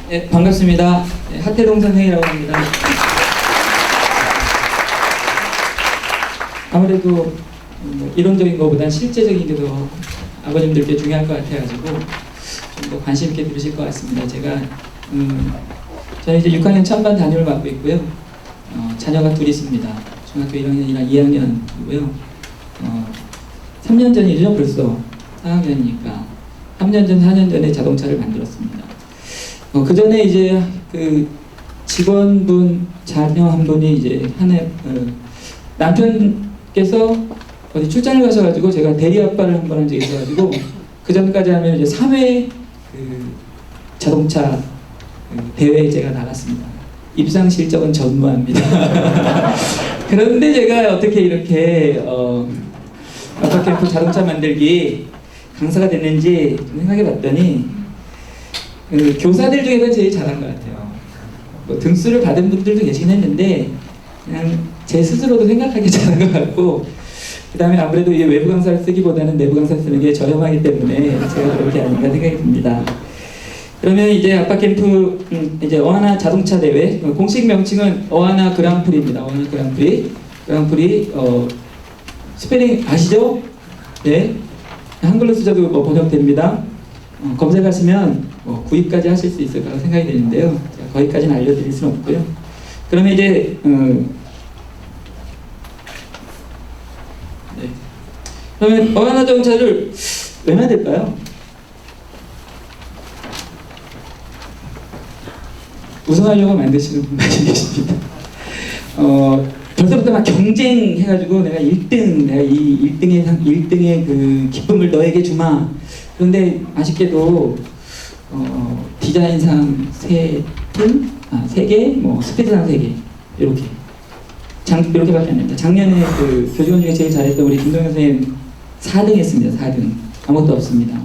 네, 반갑습니다. 네, 하태동 선생이라고 합니다. 아무래도 이론적인 것보단 실제적인 게 더 아버님들께 중요할 것 같아가지고 좀 더 관심 있게 들으실 것 같습니다. 제가 저는 이제 6학년 참반 담임을 맡고 있고요. 자녀가 둘이 있습니다. 중학교 1학년이랑 2학년이고요. 3년 전이죠, 벌써 4학년이니까 3년 전, 4년 전에 자동차를 만들었습니다. 그 전에 이제 그 직원분 자녀 한 분이 이제 남편께서 어디 출장을 가셔가지고 제가 대리 아빠를 한 번 한 적이 있어가지고 그 전까지 하면 이제 3회 그 자동차 대회에 제가 나갔습니다. 입상 실적은 전무합니다. 그런데 제가 어떻게 이렇게 아빠 캠프 자동차 만들기 강사가 됐는지 좀 생각해봤더니 교사들 중에서 제일 잘한 것 같아요. 뭐 등수를 받은 분들도 계시긴 했는데 그냥 제 스스로도 생각하기 잘한 것 같고, 그 다음에 아무래도 이 외부 강사를 쓰기보다는 내부 강사 쓰는 게 저렴하기 때문에 제가 그렇게 아닌가 생각이 듭니다. 그러면 이제 아빠 캠프 이제 어하나 자동차 대회 공식 명칭은 어하나 그랑프리입니다. 어하나 그랑프리 스페링 아시죠? 네, 한글로 쓰셔도 뭐 번역됩니다. 검색하시면 구입까지 하실 수 있을 거라고 생각이 되는데요. 제가 거기까지는 알려드릴 수는 없고요. 그러면 이제 네. 그러면 어하나 자동차를 왜 만들까요? 우승하려고 만드시는 분 많이 계십니다. 벌써부터 막 경쟁해가지고 내가 1등, 내가 이 1등의 그 기쁨을 너에게 주마. 그런데 아쉽게도 디자인상 3개, 뭐 스피드상 3개 이렇게 이렇게밖에 안 됩니다. 작년에 그 교직원 중에 제일 잘했던 우리 김동현 선생님 4등 했습니다. 4등. 아무것도 없습니다.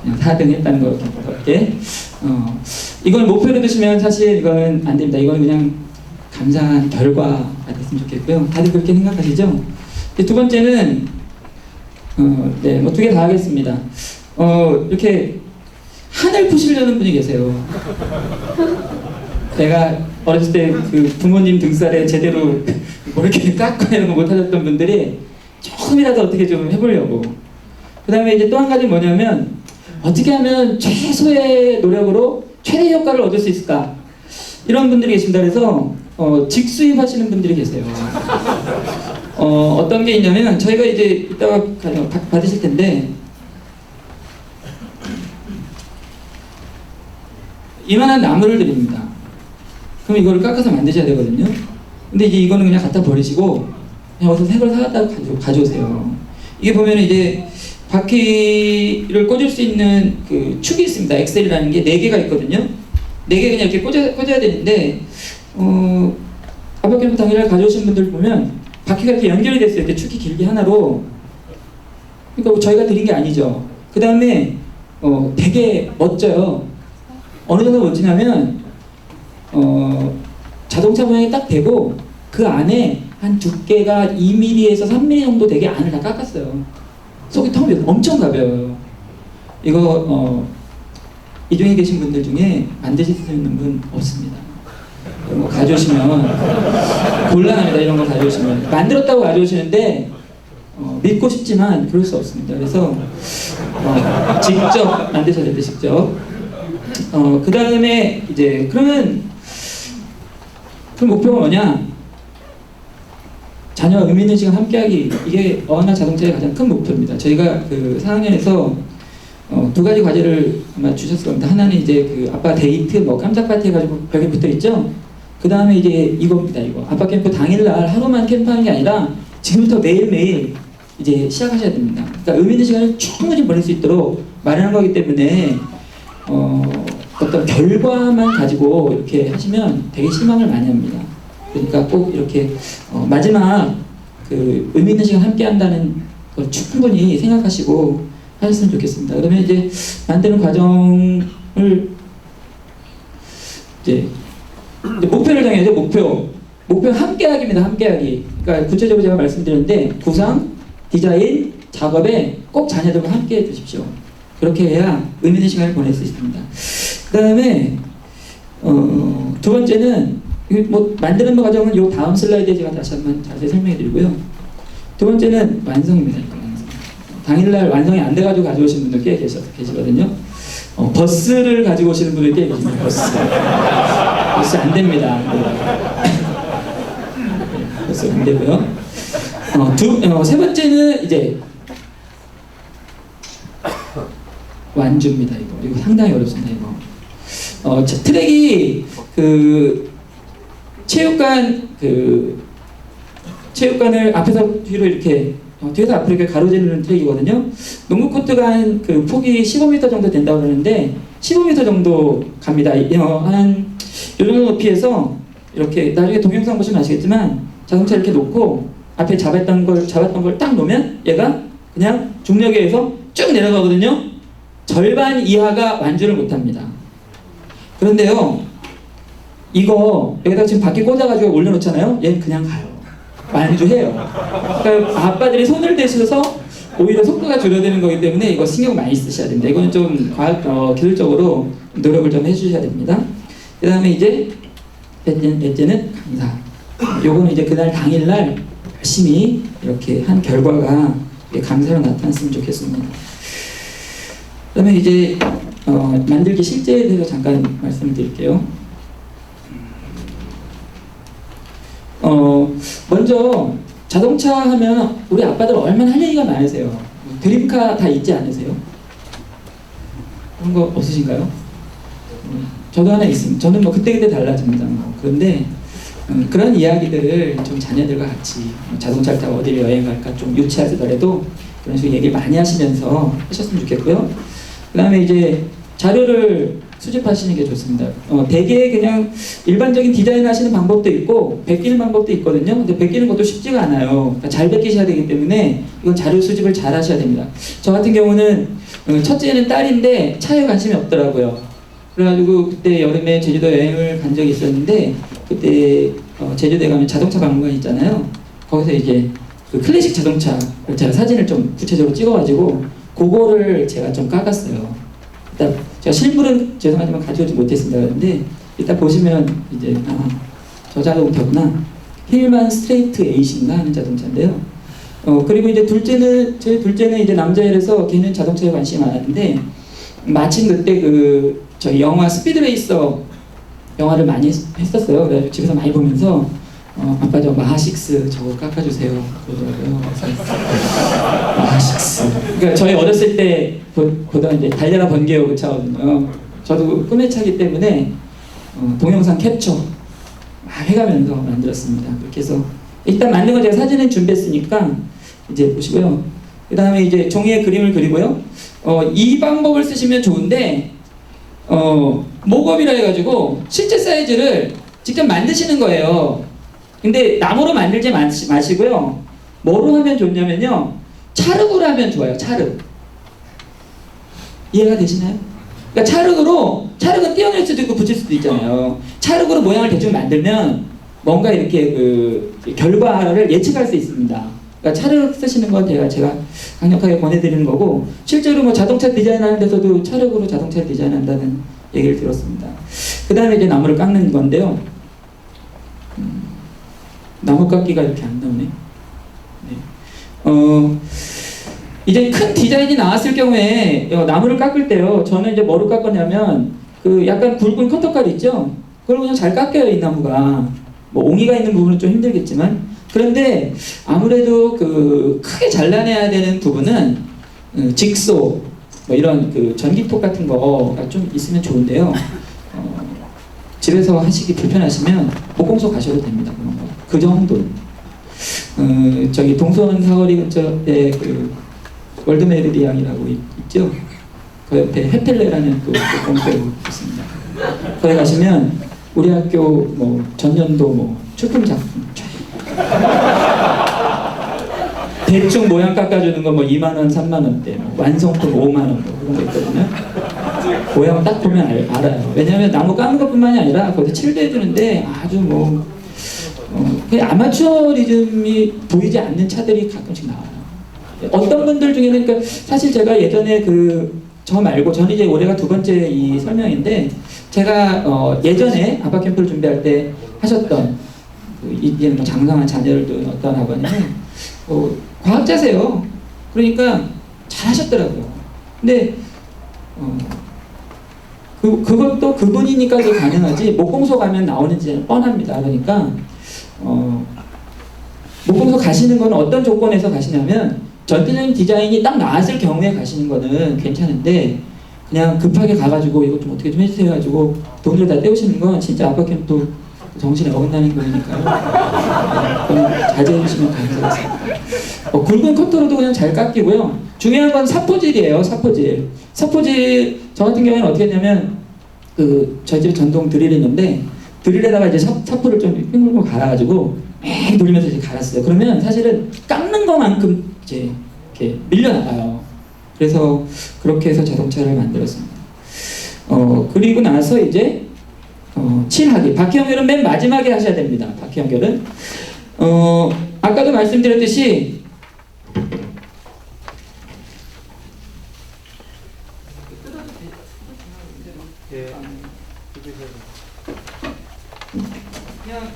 그냥 4등 했다는 것밖에. 이걸 목표로 드시면 사실 이거는 안 됩니다. 이건 그냥 감사한 결과가 됐으면 좋겠고요. 다들 그렇게 생각하시죠? 두 번째는 네, 뭐 2개 다 하겠습니다. 이렇게 하늘 푸시려는 분이 계세요. 내가 어렸을 때 그 부모님 등살에 제대로 뭐 이렇게 깎고 이런 거 못하셨던 분들이 조금이라도 어떻게 좀 해보려고. 그 다음에 이제 또 한 가지 뭐냐면 어떻게 하면 최소의 노력으로 최대 효과를 얻을 수 있을까? 이런 분들이 계십니다. 그래서 직수입 하시는 분들이 계세요. 어떤 게 있냐면 저희가 이제 이따가 받으실 텐데 이만한 나무를 드립니다. 그럼 이거를 깎아서 만드셔야 되거든요. 근데 이제 이거는 그냥 갖다 버리시고 그냥 어디서 새 걸 사갖다 가져오세요. 이게 보면 이제 바퀴를 꽂을 수 있는 그 축이 있습니다. 엑셀이라는 게 4개가 있거든요. 4개 그냥 이렇게 꽂아야 되는데 아빠 캠프 당일날 가져오신 분들 보면 바퀴가 이렇게 연결이 됐어요. 이렇게 축이 길게 하나로. 그러니까 저희가 드린 게 아니죠. 그 다음에 되게 멋져요. 어느 정도 멋지냐면 자동차 모양이 딱 되고 그 안에 한 두께가 2mm에서 3mm 정도 되게 안을 다 깎았어요. 속이 텅 엄청 가벼워요. 이거 이 중에 계신 분들 중에 만드실 수 있는 분 없습니다. 뭐 가져오시면 곤란합니다. 이런 거 가져오시면 만들었다고 가져오시는데 믿고 싶지만 그럴 수 없습니다. 그래서 직접 만드셔야 됩니다. 직접. 그 다음에 이제 그러면 그 목표가 뭐냐? 자녀와 의미 있는 시간 함께하기. 이게 어하나 자동차의 가장 큰 목표입니다. 저희가 그 4학년에서 2가지 과제를 아마 주셨을 겁니다. 하나는 이제 그 아빠 데이트 뭐 깜짝 파티 해가지고 벽에 붙어 있죠. 그 다음에 이제 이겁니다. 이거 아빠 캠프 당일날 하루만 캠프하는 게 아니라 지금부터 매일매일 이제 시작하셔야 됩니다. 그러니까 의미 있는 시간을 충분히 보낼 수 있도록 마련한 거기 때문에 어떤 결과만 가지고 이렇게 하시면 되게 실망을 많이 합니다. 그러니까 꼭 이렇게 마지막 그 의미 있는 시간 함께 한다는 걸 충분히 생각하시고 하셨으면 좋겠습니다. 그러면 이제 만드는 과정을 이제 목표를 정해야죠. 목표 함께하기입니다. 함께하기. 그러니까 구체적으로 제가 말씀드렸는데 구상, 디자인, 작업에 꼭 자녀들과 함께 해주십시오. 그렇게 해야 의미 있는 시간을 보낼 수 있습니다. 그 다음에 두 번째는 뭐 만드는 과정은 요 다음 슬라이드에 제가 다시 한번 자세히 설명해 드리고요. 두 번째는 완성입니다. 완성. 당일날 완성이 안 돼가지고 가져오신 분들 꽤 계시거든요. 버스를 가지고 오시는 분들 꽤 계십니다. 버스 안 됩니다. 버스 안 되고요. 세 번째는 이제 완주입니다. 이거 상당히 어렵습니다. 이거 트랙이 체육관을 앞에서 뒤로 이렇게 뒤에서 앞으로 이렇게 가로지르는 트랙이거든요. 농구 코트가 한 폭이 15m 정도 된다고 그러는데 15m 정도 갑니다. 한 이 정도 높이에서 이렇게 나중에 동영상 보시면 아시겠지만 자동차 이렇게 놓고 앞에 잡았던 걸 딱 놓으면 얘가 그냥 중력에 의해서 쭉 내려가거든요. 절반 이하가 완주를 못합니다. 그런데요, 이거 여기다 지금 바퀴 꽂아가지고 올려놓잖아요. 얘는 그냥 가요. 완주해요. 그러니까 아빠들이 손을 대셔서 오히려 속도가 줄어드는 거기 때문에 이거 신경 많이 쓰셔야 됩니다. 이거는 좀 기술적으로 노력을 좀 해주셔야 됩니다. 그 다음에 이제 넷째는 강사. 요거는 이제 그날 당일날 열심히 이렇게 한 결과가 강사로 나타났으면 좋겠습니다. 그 다음에 이제 만들기 실제에 대해서 잠깐 말씀을 드릴게요. 먼저 자동차 하면 우리 아빠들 얼마나 할 얘기가 많으세요. 드림카 다 있지 않으세요? 그런 거 없으신가요? 저도 하나 있습니다. 저는 뭐 그때그때 달라집니다. 그런데 그런 이야기들을 좀 자녀들과 같이 자동차를 타고 어디를 여행 갈까 좀 유치하더라도 그런 식으로 얘기를 많이 하시면서 하셨으면 좋겠고요. 그 다음에 이제 자료를 수집하시는 게 좋습니다. 대개 그냥 일반적인 디자인 하시는 방법도 있고 베끼는 방법도 있거든요. 근데 베끼는 것도 쉽지가 않아요. 그러니까 잘 베끼셔야 되기 때문에 이건 자료 수집을 잘 하셔야 됩니다. 저 같은 경우는 첫째는 딸인데 차에 관심이 없더라고요. 그래가지고 그때 여름에 제주도 여행을 간 적이 있었는데 그때 제주도에 가면 자동차 박물관 있잖아요. 거기서 이제 그 클래식 자동차 제가 사진을 좀 구체적으로 찍어가지고 그거를 제가 좀 깎았어요. 일단 제가 실물은 죄송하지만 가져오지 못했습니다. 그런데 일단 보시면 이제 저 자동차구나. 힐만 스트레이트 8인가 하는 자동차인데요. 그리고 이제 제 둘째는 이제 남자애라서 걔는 자동차에 관심이 많았는데 마침 그때 저희 영화 스피드레이서 영화를 많이 했었어요. 그래서 집에서 많이 보면서 아빠 저 마하6 저거 깎아주세요 그러더라고요. 마하6. 그러니까 저희 어렸을 때 보던 이제 달려라 번개요 그 차거든요. 저도 꿈의 차기 때문에 동영상 캡처 막 해가면서 만들었습니다. 그렇게 해서 일단 만든 거 제가 사진을 준비했으니까 이제 보시고요. 그 다음에 이제 종이에 그림을 그리고요. 이 방법을 쓰시면 좋은데 모검이라 해가지고 실제 사이즈를 직접 만드시는 거예요. 근데 나무로 만들지 마시고요. 뭐로 하면 좋냐면요. 찰흙으로 하면 좋아요. 찰흙. 이해가 되시나요? 그러니까 찰흙은 떼어낼 수도 있고 붙일 수도 있잖아요. 찰흙으로 모양을 대충 만들면 뭔가 이렇게 결과를 예측할 수 있습니다. 그러니까 찰흙 쓰시는 건 제가 강력하게 권해드리는 거고, 실제로 뭐 자동차 디자인하는 데서도 찰흙으로 자동차를 디자인한다는 얘기를 들었습니다. 그 다음에 이제 나무를 깎는 건데요. 나무 깎기가 이렇게 안 나오네. 네. 이제 큰 디자인이 나왔을 경우에 나무를 깎을 때요. 저는 이제 뭐로 깎았냐면 약간 굵은 커터칼 있죠. 그걸 그냥 잘 깎여요. 이 나무가. 뭐 옹이가 있는 부분은 좀 힘들겠지만. 그런데 아무래도 크게 잘라내야 되는 부분은 직소 뭐 이런 전기톱 같은 거가 좀 있으면 좋은데요. 집에서 하시기 불편하시면 보공소 가셔도 됩니다. 그런 거. 그 정도는. 저기 동선 사거리 근처에 월드메리디앙이라고 있죠. 그 옆에 헤펠레라는 또 공소가 있습니다. 거기 가시면 우리 학교 뭐 전년도 뭐 출품 작품 대충 모양 깎아주는 거 뭐 2만원, 3만원대, 뭐 완성품 5만원 뭐 그런 거 있거든요. 모양 딱 보면 알아요. 왜냐하면 나무 까는 것뿐만이 아니라 거기서 칠도 해주는데 아주 아마추어리즘이 보이지 않는 차들이 가끔씩 나와요. 어떤 분들 중에는 사실 제가 예전에 저 말고 저는 이제 올해가 두 번째 이 설명인데 제가 예전에 아빠 캠프를 준비할 때 하셨던 이제 뭐 장성한 자녀를 둔 어떤 아버님은 과학자세요. 그러니까 잘하셨더라고요. 근데 그것도 그분이니까도 가능하지 목공소 가면 나오는지 뻔합니다. 그러니까 목공소 가시는 건 어떤 조건에서 가시냐면 전체적인 디자인이 딱 나왔을 경우에 가시는 거는 괜찮은데 그냥 급하게 가가지고 이거 좀 어떻게 좀 해주세요 해가지고 돈을 다 떼우시는 건 진짜 아빠 캠프 정신에 어긋나는 거니까요. 그럼 자제해 주시면 감사하겠습니다. 굵은 커터로도 그냥 잘 깎이고요. 중요한 건 사포질이에요. 사포질. 사포질 저 같은 경우에는 어떻게 했냐면 저희 집에 전동 드릴이 있는데 드릴에다가 이제 사포를 좀 핑글핑글 갈아가지고 막 돌리면서 이제 갈았어요. 그러면 사실은 깎는 것만큼 이제 이렇게 밀려나가요. 그래서 그렇게 해서 자동차를 만들었습니다. 그리고 나서 이제 칠하기. 바퀴 연결은 맨 마지막에 하셔야 됩니다. 바퀴 연결은 아까도 말씀드렸듯이 그냥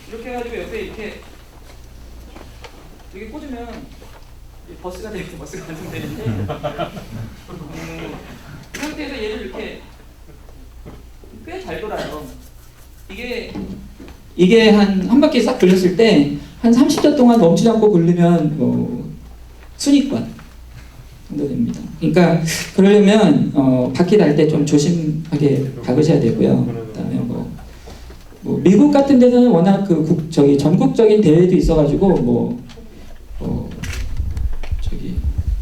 이렇게 해가지고 옆에 이렇게 꽂으면 버스가 되겠죠. 버스가 완성되는데 이 상태에서 얘를 이렇게 꽤 잘 돌아요. 이게 한 바퀴 싹 돌렸을 때 한 30초 동안 멈추지 않고 굴리면 순위권 정도 됩니다. 그러니까 그러려면 바퀴 달 때 좀 조심하게 박으셔야 되고요. 그다음에 뭐 미국 같은 데서는 워낙 전국적인 대회도 있어가지고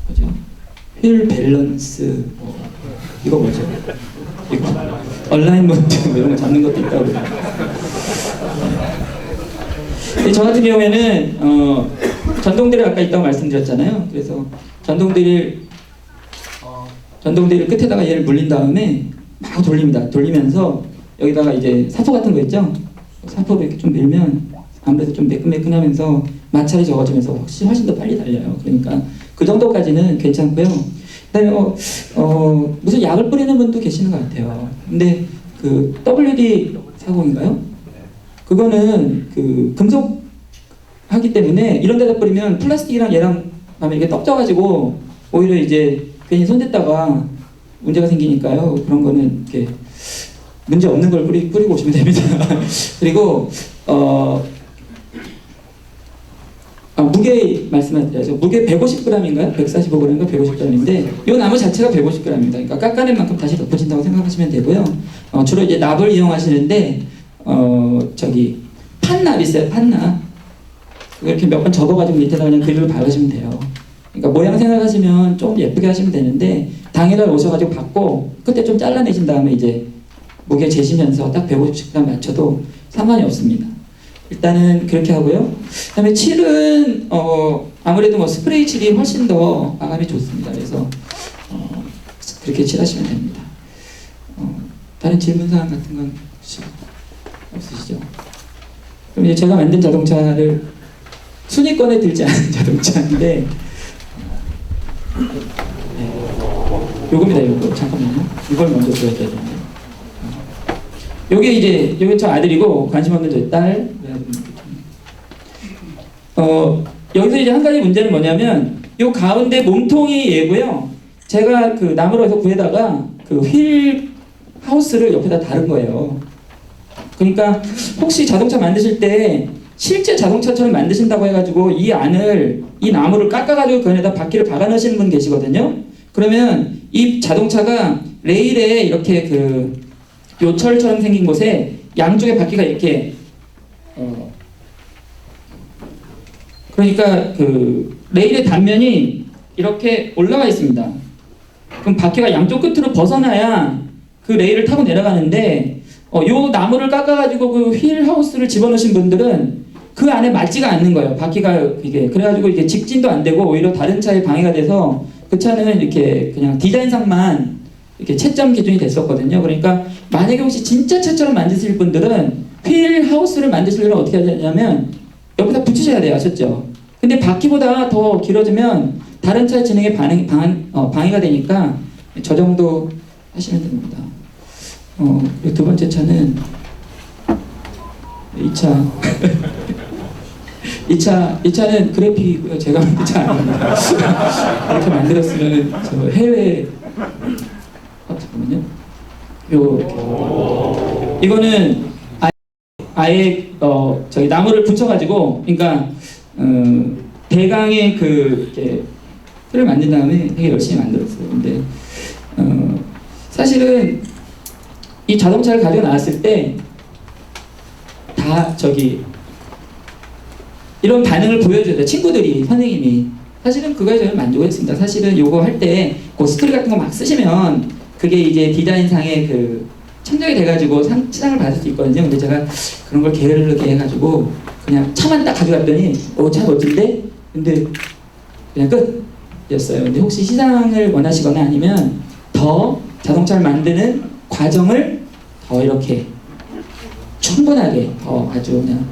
뭐죠? 휠 밸런스 이거 뭐죠? 이거 얼라인먼트 이런 거 잡는 것도 있다고 그래요. 저 같은 경우에는 전동드릴 아까 있다고 말씀드렸잖아요. 그래서 전동드릴 끝에다가 얘를 물린 다음에 막 돌립니다. 돌리면서 여기다가 이제 사포 같은 거 있죠? 사포를 이렇게 좀 밀면 아무래도 좀 매끈매끈하면서 마찰이 적어지면서 훨씬 더 빨리 달려요. 그러니까 그 정도까지는 괜찮고요. 그다음에 무슨 약을 뿌리는 분도 계시는 것 같아요. 근데 그 WD-40인가요? 그거는 금속 하기 때문에 이런 데다 뿌리면 플라스틱이랑 얘랑 다음에 이게 떡져가지고 오히려 이제 괜히 손댔다가 문제가 생기니까요. 그런 거는 이렇게 문제 없는 걸 뿌리고 오시면 됩니다. 그리고 무게 말씀드려야죠. 무게 150g인가요? 145g인가 150g인데 이 나무 자체가 150g입니다. 그러니까 깎아낸 만큼 다시 덮어진다고 생각하시면 되고요. 주로 이제 납을 이용하시는데 판납 있어요. 판납. 이렇게 몇 번 접어가지고 밑에다 그냥 그릴을 박으시면 돼요. 그러니까 모양 생각하시면 좀 예쁘게 하시면 되는데 당일날 오셔가지고 받고 그때 좀 잘라내신 다음에 이제 무게 재시면서 딱 150g 맞춰도 상관이 없습니다. 일단은 그렇게 하고요. 그다음에 칠은 아무래도 스프레이 칠이 훨씬 더 마감이 좋습니다. 그래서 그렇게 칠하시면 됩니다. 다른 질문 사항 같은 건 없으시죠? 그럼 이제 제가 만든 자동차를 순위권에 들지 않은 자동차인데 요겁니다. 요거 잠깐만요. 이걸 먼저 보여드려야 되는데 여기 저 아들이고 관심 없는 저희 딸. 여기서 이제 한 가지 문제는 뭐냐면 요 가운데 몸통이 얘고요. 제가 나무로 해서 구해다가 휠 하우스를 옆에다 다른 거예요. 그러니까 혹시 자동차 만드실 때 실제 자동차처럼 만드신다고 해가지고 이 나무를 깎아가지고 그 안에다 바퀴를 박아 넣으시는 분 계시거든요. 그러면 이 자동차가 레일에 이렇게 요철처럼 생긴 곳에 양쪽에 바퀴가 이렇게 그러니까 레일의 단면이 이렇게 올라가 있습니다. 그럼 바퀴가 양쪽 끝으로 벗어나야 그 레일을 타고 내려가는데 요 나무를 깎아가지고 휠 하우스를 집어넣으신 분들은 그 안에 맞지가 않는 거예요. 바퀴가 그래가지고 이게 직진도 안 되고 오히려 다른 차에 방해가 돼서 그 차는 이렇게 그냥 디자인상만 이렇게 채점 기준이 됐었거든요. 그러니까 만약에 혹시 진짜 차처럼 만드실 분들은 휠 하우스를 만드시려면 어떻게 하냐면 옆에다 붙이셔야 돼요. 아셨죠? 근데 바퀴보다 더 길어지면 다른 차 진행에 방해가 되니까 저 정도 하시면 됩니다. 그리고 두 번째 차는 이 차는 그래픽이고요. 제가 만든 차 아닙니다. 이렇게 만들었으면 저 해외 잠깐만요. 이거는 아예 저기 나무를 붙여가지고, 그러니까 대강의 그 이렇게 틀을 만든 다음에 되게 열심히 만들었어요. 근데 사실은 이 자동차를 가지고 나왔을 때 다 저기 이런 반응을 보여줘야 돼. 친구들이, 선생님이. 사실은 그거에 저는 만족을 했습니다. 사실은 요거 할 때 그 스토리 같은 거 막 쓰시면 그게 이제 디자인상의 그 참작이 돼가지고 시상을 받을 수 있거든요. 근데 제가 그런 걸 게으르게 해가지고 그냥 차만 딱 가져갔더니 차 멋진데? 근데 그냥 끝이었어요. 근데 혹시 시상을 원하시거나 아니면 더 자동차를 만드는 과정을 더 이렇게 충분하게 더 아주 그냥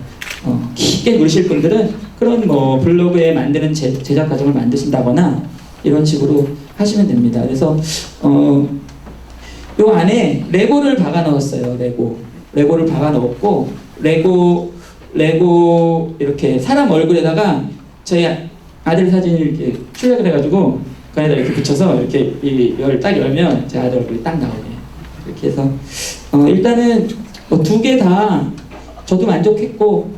깊게 누리실 분들은 그런 뭐 블로그에 만드는 제작 과정을 만드신다거나 이런 식으로 하시면 됩니다. 그래서 요 안에 레고를 박아 넣었어요. 레고를 박아 넣었고, 레고 이렇게 사람 얼굴에다가 저희 아들 사진을 이렇게 출력을 해가지고 그 안에다 이렇게 붙여서 이렇게 이걸 딱 열면 제 아들 얼굴이 딱 나오게 이렇게 해서 일단은 뭐 두 개 다 저도 만족했고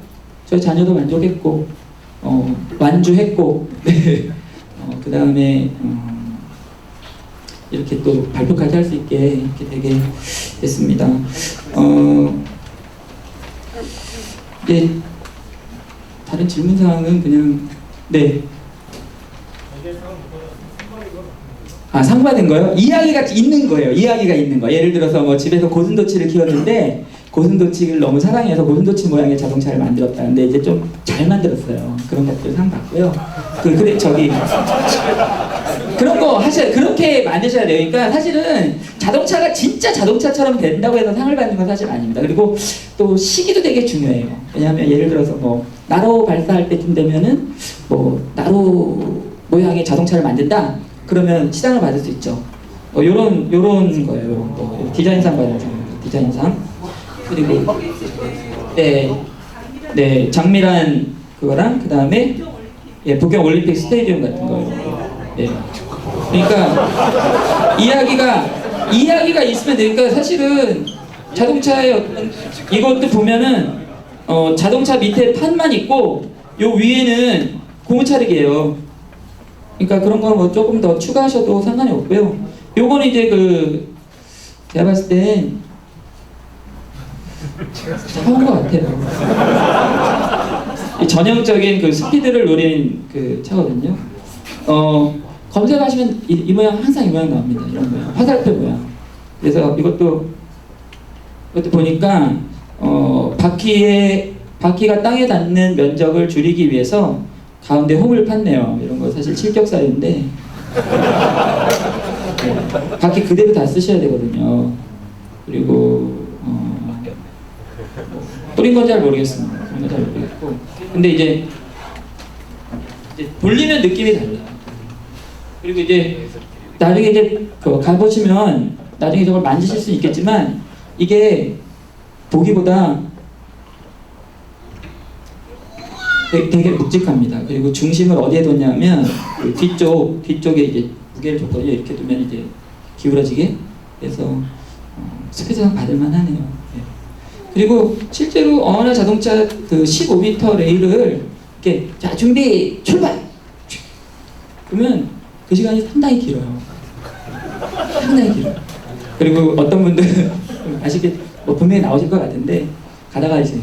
저희 자녀도 만족했고 완주했고 그 다음에 이렇게 또 발표까지 할 수 있게 이렇게 되게 됐습니다. 네, 다른 질문 사항은 그냥 네. 상 받은 거요? 이야기가 있는 거예요. 이야기가 있는 거. 예를 들어서 뭐 집에서 고슴도치를 키웠는데 고슴도치를 너무 사랑해서 고슴도치 모양의 자동차를 만들었다. 근데 이제 좀 잘 만들었어요. 그런 것들 상 받고요. 근데 저기 그런 거 하셔야, 그렇게 만드셔야 돼요. 그러니까 사실은 자동차가 진짜 자동차처럼 된다고 해서 상을 받는 건 사실 아닙니다. 그리고 또 시기도 되게 중요해요. 왜냐하면 예를 들어서 뭐 나로 발사할 때쯤 되면은 뭐 나로 모양의 자동차를 만든다. 그러면 시상을 받을 수 있죠. 요런 거예요. 디자인상 받는 상입니다. 디자인상. 그리고 네, 장미란 그거랑 그 다음에 북경 올림픽 스테디움 같은 거예요. 네. 그러니까 이야기가 있으면 되니까 사실은 자동차의 어떤 이것도 보면은 자동차 밑에 판만 있고 요 위에는 고무차력이에요. 그러니까 그런 거 뭐 조금 더 추가하셔도 상관이 없고요. 요거는 이제 제가 봤을 땐 사온 것 같아요. 이 전형적인 그 스피드를 노린 그 차거든요. 검색하시면 이 모양 항상 이 모양 나옵니다. 이런 모양, 화살표 모양. 그래서 이것도 보니까 바퀴가 땅에 닿는 면적을 줄이기 위해서 가운데 홈을 팠네요. 이런 거 사실 실격사유인데 바퀴 그대로 다 쓰셔야 되거든요. 그리고 뿌린 건 잘 모르겠습니다. 그런 건 잘 모르겠고. 근데 이제 돌리면 느낌이 달라요. 그리고 이제 나중에 이제 가보시면 나중에 저걸 만지실 수 있겠지만 이게 보기보다 되게 묵직합니다. 그리고 중심을 어디에 뒀냐면 그 뒤쪽에 이제 무게를 줬거든요. 이렇게 두면 이제 기울어지게. 그래서 스피드상 받을만하네요. 네. 그리고 실제로 어느 자동차 그 15m 레일을 이렇게 자 준비 출발. 그러면 그 시간이 상당히 길어요. 상당히 길어요. 그리고 어떤 분들은 아시겠 뭐 분명히 나오실 것 같은데 가다가 이제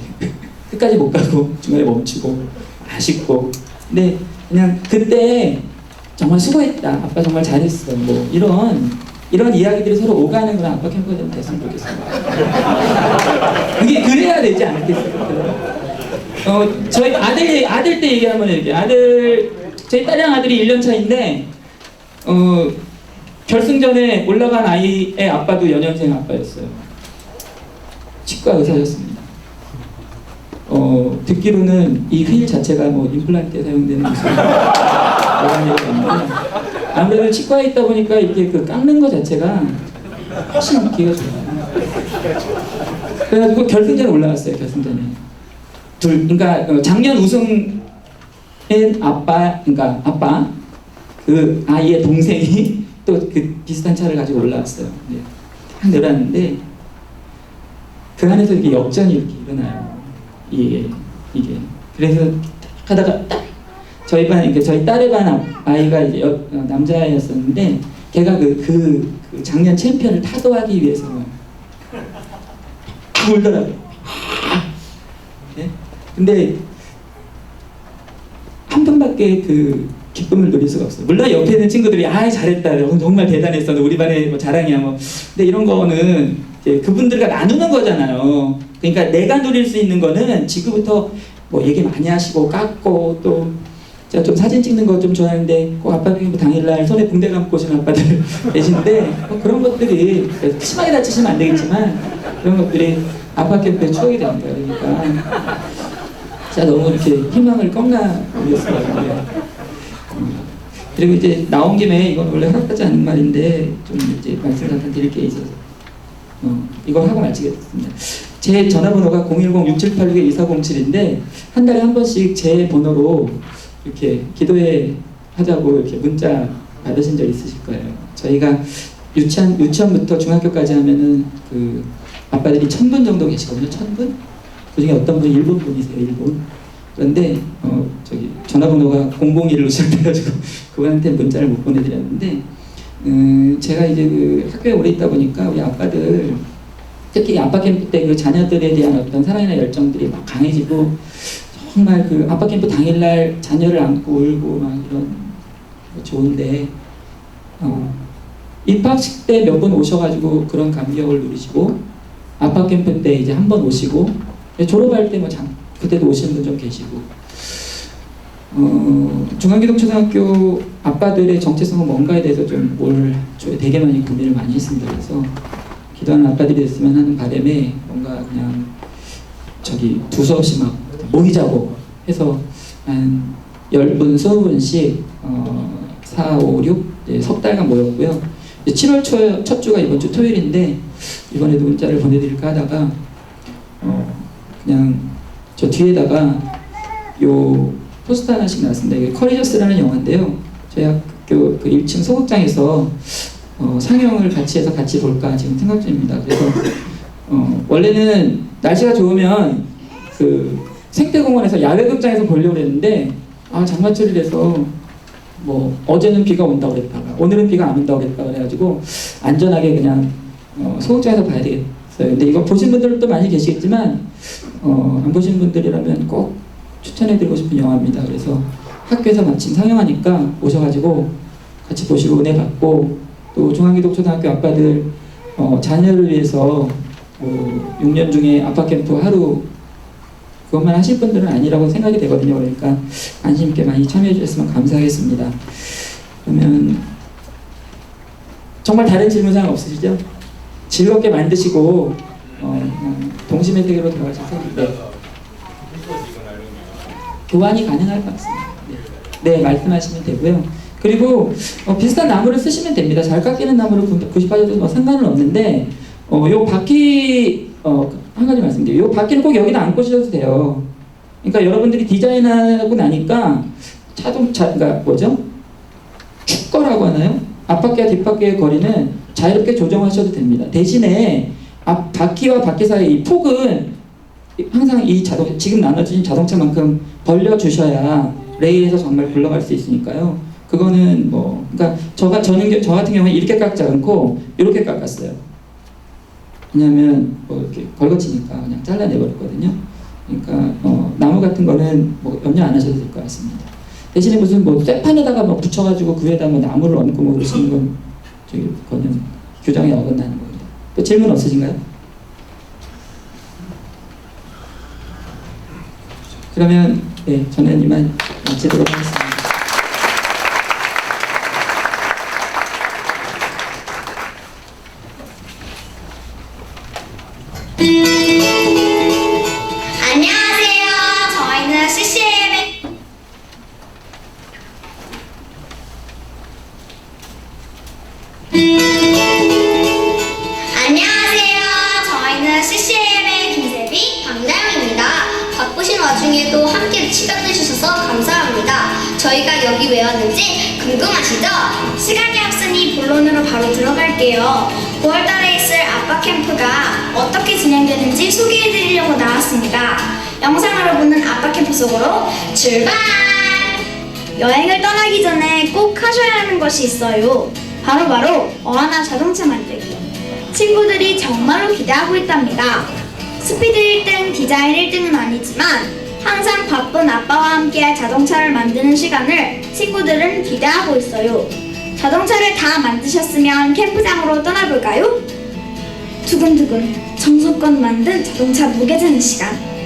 끝까지 못 가고 중간에 멈추고 아쉽고. 근데 그냥 그때 정말 수고했다. 아빠 정말 잘했어. 뭐 이런 이야기들이 서로 오가는 그런 아빠 캠프가 좀 됐으면 좋겠습니다. 그게 그래야 되지 않겠어요? 저희 아들 때 얘기 한번 해볼게요. 저희 딸이랑 아들이 1년 차인데 결승전에 올라간 아이의 아빠도 연년생 아빠였어요. 치과 의사였습니다. 듣기로는 이 휠 자체가 뭐 임플란트에 사용되는 것을 얘기가 있는데 아무래도 치과에 있다 보니까 이렇게 그 깎는 거 자체가 훨씬 기회가 좋아요. 그래가지고 결승전에 올라갔어요. 결승전에 그러니까 작년 우승인 그러니까 아빠 그 아이의 동생이 또 그 비슷한 차를 가지고 올라왔어요. 네. 딱 내려왔는데 그 안에서 이렇게 역전이 이렇게 일어나요. 이게 그래서 하다가 딱 저희 반 이렇게 저희 딸의 반 아이가 이제 남자아이였었는데 걔가 그 작년 챔피언을 타도하기 위해서 울더라고요. 네? 근데 한 번밖에 그 기쁨을 누릴 수가 없어요. 물론 옆에 있는 친구들이 잘했다, 정말 대단했어, 우리 반의 뭐 자랑이야 뭐. 근데 이런 거는 이제 그분들과 나누는 거잖아요. 그러니까 내가 누릴 수 있는 거는 지금부터 뭐 얘기 많이 하시고 깎고 또 제가 좀 사진 찍는 거 좀 좋아하는데 꼭 아빠 생일 당일날 손에 붕대 감고 오시는 아빠들 계신데 뭐 그런 것들이 심하게 다치시면 안 되겠지만 그런 것들이 아빠 캠프의 추억이 됩니다. 그러니까 제가 너무 이렇게 희망을 꺾나 보였어요. 그리고 이제 나온 김에 이건 원래 허락하지 않은 말인데 좀 이제 말씀 잠깐 드릴 게 있어서 이걸 하고 마치겠습니다. 제 전화번호가 010-6786-2407인데 한 달에 한 번씩 제 번호로 이렇게 기도회 하자고 이렇게 문자 받으신 적 있으실 거예요. 저희가 유치원부터 중학교까지 하면은 그 아빠들이 1000분 정도 계시거든요. 1000분? 그 중에 어떤 분이 일본 분이세요. 일본. 그런데 저기 전화번호가 001로 시작돼가지고 그분한테 문자를 못 보내드렸는데 제가 이제 그 학교에 오래 있다 보니까 우리 아빠들 특히 아빠 캠프 때 그 자녀들에 대한 어떤 사랑이나 열정들이 막 강해지고 정말 그 아빠 캠프 당일날 자녀를 안고 울고 막 이런 거 좋은데 입학식 때 몇 번 오셔가지고 그런 감격을 누리시고 아빠 캠프 때 이제 한 번 오시고 졸업할 때 뭐 그때도 오시는 분 좀 계시고 중앙기독초등학교 아빠들의 정체성은 뭔가에 대해서 좀 되게 많이 고민을 많이 했습니다. 그래서 기도하는 아빠들이 됐으면 하는 바람에 뭔가 그냥 저기 두서없이 막 모이자고 해서 한 10분, 20분씩 4, 5, 6 석 달간 모였고요. 7월 첫 주가 이번 주 토요일인데 이번에도 문자를 보내드릴까 하다가 그냥 저 뒤에다가 요 포스터 하나씩 놨습니다. 이게 커리저스라는 영화인데요. 저희 학교 그 1층 소극장에서 상영을 같이 해서 같이 볼까 지금 생각 중입니다. 그래서 원래는 날씨가 좋으면 그 생태공원에서 야외극장에서 보려고 했는데 장마철이라서 뭐 어제는 비가 온다고 그랬다가 오늘은 비가 안 온다고 그랬다가 그래가지고 안전하게 그냥 소극장에서 봐야 되겠어요. 근데 이거 보신 분들도 많이 계시겠지만 안 보신 분들이라면 꼭 추천해드리고 싶은 영화입니다. 그래서 학교에서 마침 상영하니까 오셔가지고 같이 보시고 은혜 받고 또 중앙기독초등학교 아빠들 자녀를 위해서 6년 중에 아빠 캠프 하루 그것만 하실 분들은 아니라고 생각이 되거든요. 그러니까 관심 있게 많이 참여해 주셨으면 감사하겠습니다. 그러면 정말 다른 질문사항 없으시죠? 즐겁게 만드시고 동심의 세계로 들어가셔서 교환이 가능할 것 같습니다. 네, 말씀하시면 되고요. 그리고 비슷한 나무를 쓰시면 됩니다. 잘 깎이는 나무를 구입하셔도 뭐 상관은 없는데 요 바퀴 한 가지 말씀드려요. 요 바퀴를 꼭 여기다 안 꽂으셔도 돼요. 그러니까 여러분들이 디자인하고 나니까 그러니까 뭐죠? 축거라고 하나요? 앞바퀴와 뒷바퀴의 거리는 자유롭게 조정하셔도 됩니다. 대신에 바퀴와 바퀴 사이 이 폭은 항상 지금 나눠진 자동차만큼 벌려주셔야 레일에서 정말 굴러갈 수 있으니까요. 그거는 그러니까 저 같은 경우에 이렇게 깎지 않고 이렇게 깎았어요. 왜냐하면 이렇게 걸거치니까 그냥 잘라내버렸거든요. 그러니까 나무 같은 거는 염려 안 하셔도 될 것 같습니다. 대신에 무슨 쇠판에다가 붙여가지고 그 위에다 나무를 얹고 그러시는 건 그거는 규정에 어긋나는 겁니다. 또 질문 없으신가요? 그러면 네, 저는 이만 마치도록 하겠습니다. 안녕하세요. 저희는 CCM의 시간 내주셔서 감사합니다. 저희가 여기 왜 왔는지 궁금하시죠? 시간이 없으니 본론으로 바로 들어갈게요. 9월달에 있을 아빠 캠프가 어떻게 진행되는지 소개해드리려고 나왔습니다. 영상으로 보는 아빠 캠프 속으로 출발! 여행을 떠나기 전에 꼭 하셔야 하는 것이 있어요. 바로 어하나 자동차 만들기. 친구들이 정말로 기대하고 있답니다. 스피드 1등, 디자인 1등은 아니지만 항상 바쁜 아빠와 함께할 자동차를 만드는 시간을 친구들은 기대하고 있어요. 자동차를 다 만드셨으면 캠프장으로 떠나볼까요? 두근두근 정성껏 만든 자동차 무게 재는 시간.